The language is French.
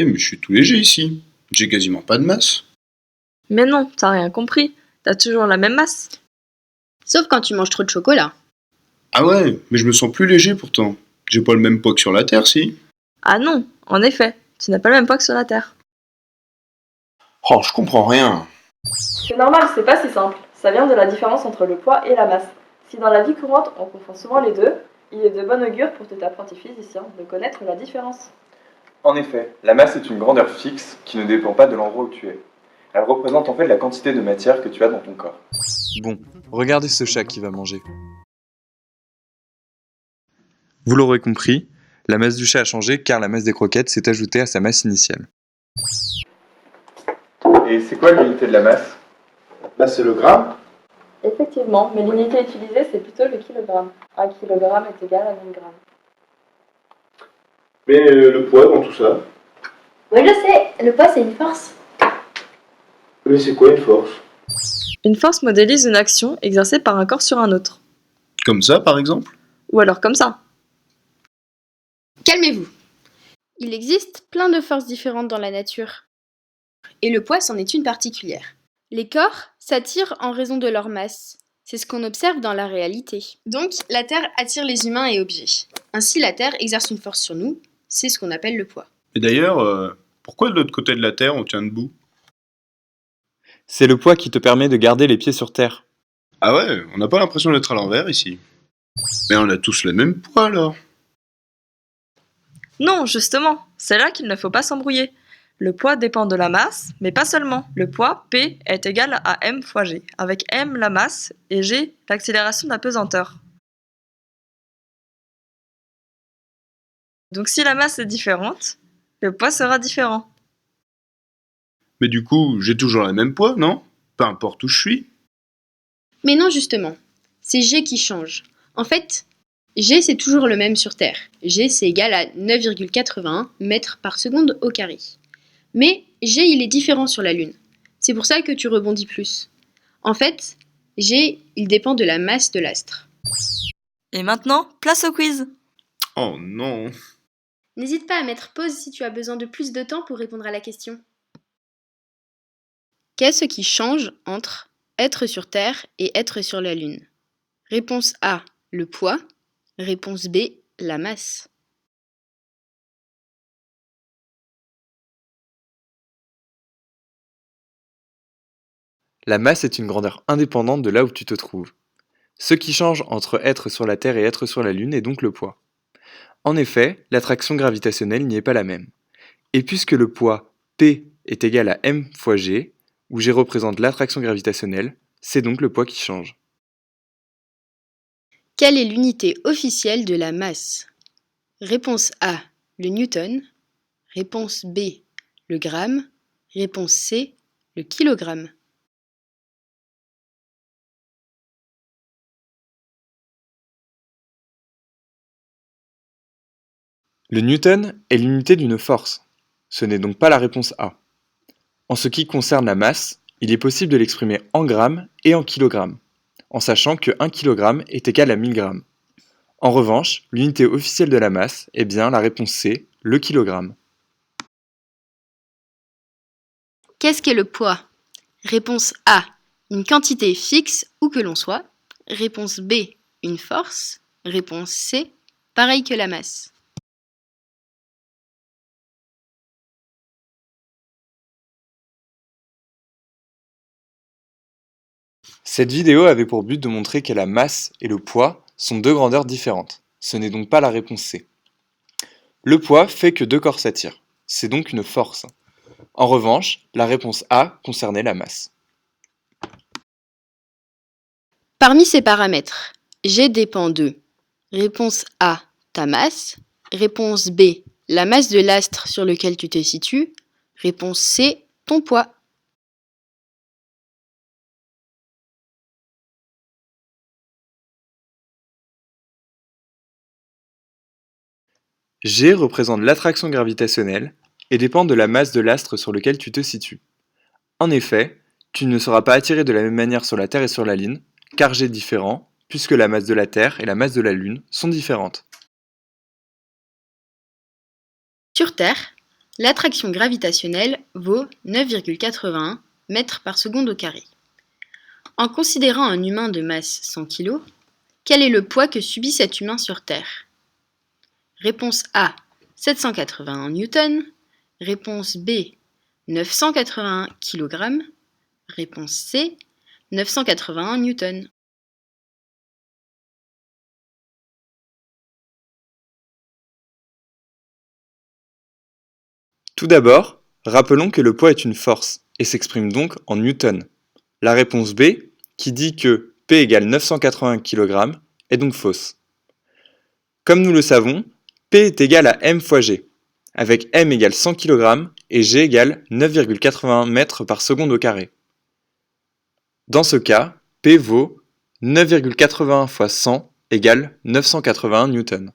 Mais je suis tout léger ici. J'ai quasiment pas de masse. Mais non, t'as rien compris. T'as toujours la même masse. Sauf quand tu manges trop de chocolat. Ah ouais, mais je me sens plus léger pourtant. J'ai pas le même poids que sur la Terre, si. Ah non, en effet, tu n'as pas le même poids que sur la Terre. Oh, je comprends rien. C'est normal, c'est pas si simple. Ça vient de la différence entre le poids et la masse. Si dans la vie courante on confond souvent les deux, il est de bon augure pour tout apprenti physicien de connaître la différence. En effet, la masse est une grandeur fixe qui ne dépend pas de l'endroit où tu es. Elle représente en fait la quantité de matière que tu as dans ton corps. Bon, regardez ce chat qui va manger. Vous l'aurez compris, la masse du chat a changé car la masse des croquettes s'est ajoutée à sa masse initiale. Et c'est quoi l'unité de la masse? C'est le gramme. Effectivement, mais l'unité utilisée c'est plutôt le kilogramme. 1 kilogramme est égal à 1000 grammes. Mais le poids dans tout ça. Oui, je sais, le poids c'est une force. Mais c'est quoi une force? Une force modélise une action exercée par un corps sur un autre. Comme ça, par exemple? Ou alors comme ça. Calmez-vous. Il existe plein de forces différentes dans la nature. Et le poids c'en est une particulière. Les corps s'attirent en raison de leur masse. C'est ce qu'on observe dans la réalité. Donc, la Terre attire les humains et objets. Ainsi, la Terre exerce une force sur nous. C'est ce qu'on appelle le poids. Et d'ailleurs, pourquoi de l'autre côté de la Terre on tient debout? C'est le poids qui te permet de garder les pieds sur terre. Ah ouais, on n'a pas l'impression d'être à l'envers ici. Mais on a tous le même poids alors. Non, justement, c'est là qu'il ne faut pas s'embrouiller. Le poids dépend de la masse, mais pas seulement. Le poids, P, est égal à m fois g, avec m la masse et g l'accélération de la pesanteur. Donc si la masse est différente, le poids sera différent. Mais du coup, j'ai toujours le même poids, non? Peu importe où je suis. Mais non, justement. C'est G qui change. En fait, G c'est toujours le même sur Terre. G c'est égal à 9,81 mètres par seconde au carré. Mais G il est différent sur la Lune. C'est pour ça que tu rebondis plus. En fait, G il dépend de la masse de l'astre. Et maintenant, place au quiz. Oh non. N'hésite pas à mettre pause si tu as besoin de plus de temps pour répondre à la question. Qu'est-ce qui change entre être sur Terre et être sur la Lune? Réponse A, le poids. Réponse B, la masse. La masse est une grandeur indépendante de là où tu te trouves. Ce qui change entre être sur la Terre et être sur la Lune est donc le poids. En effet, l'attraction gravitationnelle n'y est pas la même. Et puisque le poids P est égal à m fois g, où g représente l'attraction gravitationnelle, c'est donc le poids qui change. Quelle est l'unité officielle de la masse? Réponse A, le newton. Réponse B, le gramme. Réponse C, le kilogramme. Le newton est l'unité d'une force. Ce n'est donc pas la réponse A. En ce qui concerne la masse, il est possible de l'exprimer en grammes et en kilogrammes, en sachant que 1 kg est égal à 1000 grammes. En revanche, l'unité officielle de la masse est bien la réponse C, le kilogramme. Qu'est-ce qu'est le poids? Réponse A, une quantité fixe où que l'on soit. Réponse B, une force. Réponse C, pareil que la masse. Cette vidéo avait pour but de montrer que la masse et le poids sont deux grandeurs différentes. Ce n'est donc pas la réponse C. Le poids fait que deux corps s'attirent. C'est donc une force. En revanche, la réponse A concernait la masse. Parmi ces paramètres, G dépend de réponse A, ta masse. Réponse B, la masse de l'astre sur lequel tu te situes. Réponse C, ton poids. G représente l'attraction gravitationnelle et dépend de la masse de l'astre sur lequel tu te situes. En effet, tu ne seras pas attiré de la même manière sur la Terre et sur la Lune, car G est différent, puisque la masse de la Terre et la masse de la Lune sont différentes. Sur Terre, L'attraction gravitationnelle vaut 9,81 mètres par seconde au carré. En considérant un humain de masse 100 kg, quel est le poids que subit cet humain sur Terre? Réponse A, 781 newtons. Réponse B, 981 kg. Réponse C, 981 newtons. Tout d'abord, rappelons que le poids est une force et s'exprime donc en newtons. La réponse B, qui dit que P égale 980 kg, est donc fausse. Comme nous le savons, P est égal à m fois g, avec m égale 100 kg et g égale 9,81 mètres par seconde au carré. Dans ce cas, P vaut 9,81 fois 100 égale 981 newtons.